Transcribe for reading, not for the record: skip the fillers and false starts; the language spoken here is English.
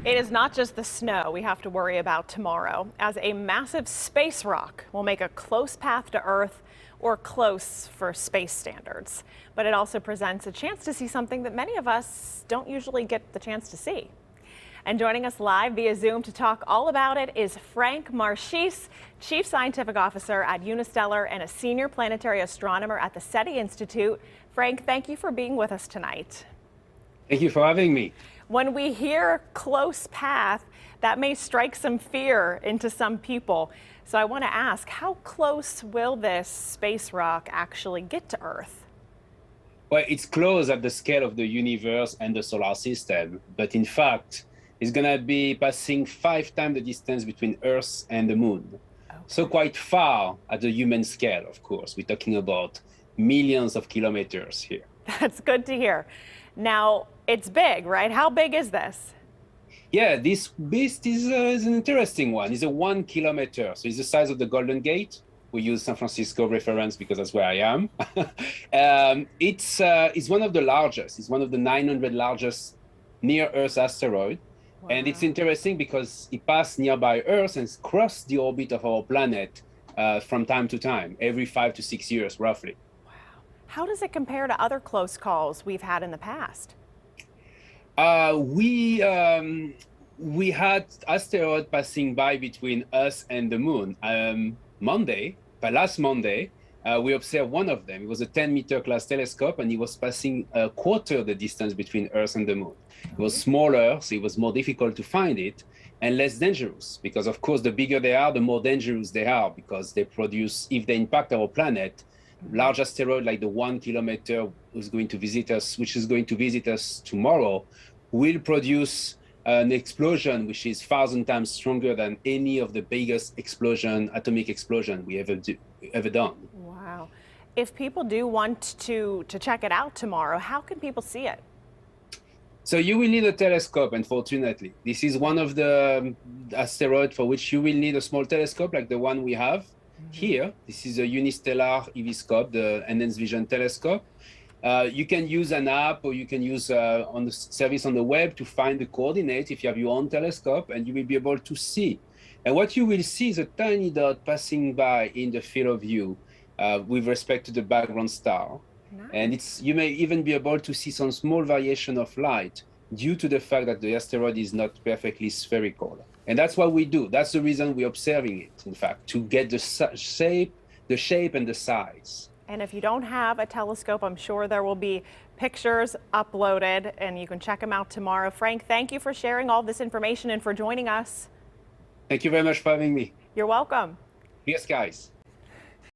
It is not just the snow we have to worry about tomorrow, as a massive space rock will make a close path to Earth, or close for space standards. But it also presents a chance to see something that many of us don't usually get the chance to see. And joining us live via Zoom to talk all about it is Frank Marchese, Chief Scientific Officer at Unistellar and a Senior Planetary Astronomer at the SETI Institute. Frank, thank you for being with us tonight. Thank you for having me. When we hear close path, that may strike some fear into some people. So I want to ask, how close will this space rock actually get to Earth? Well, it's close at the scale of the universe and the solar system, but in fact, it's going to be passing 5 times the distance between Earth and the moon. Okay. So quite far at the human scale, of course. We're talking about millions of kilometers here. That's good to hear. Now, it's big, right? How big is this? Yeah, this beast is an interesting one. It's a 1 kilometer, so it's the size of the Golden Gate. We use San Francisco reference because that's where I am. It's one of the largest. It's one of the 900 largest near-Earth asteroid. Wow. And it's interesting because it passed nearby Earth and crossed the orbit of our planet from time to time, every 5 to 6 years, roughly. Wow. How does it compare to other close calls we've had in the past? We had asteroid passing by between us and the moon. Last Monday, we observed one of them. It was a 10-meter class telescope, and it was passing a quarter of the distance between Earth and the moon. It was smaller, so it was more difficult to find it, and less dangerous, because of course, the bigger they are, the more dangerous they are, because they produce, if they impact our planet, large asteroid like the 1 kilometer which is going to visit us tomorrow, will produce an explosion which is 1,000 times stronger than any of the biggest atomic explosion we ever done. Wow. If people do want to check it out tomorrow, how can people see it? So you will need a telescope, unfortunately. This is one of the asteroids for which you will need a small telescope like the one we have here. This is a Unistellar EV scope, the Enhanced Vision telescope. You can use an app, or you can use on the service on the web to find the coordinates if you have your own telescope, and you will be able to see. And what you will see is a tiny dot passing by in the field of view with respect to the background star. Nice. And you may even be able to see some small variation of light due to the fact that the asteroid is not perfectly spherical. And that's what we do. That's the reason we're observing it, in fact, to get the shape and the size. And if you don't have a telescope, I'm sure there will be pictures uploaded and you can check them out tomorrow. Frank, thank you for sharing all this information and for joining us. Thank you very much for having me. You're welcome. Yes, guys.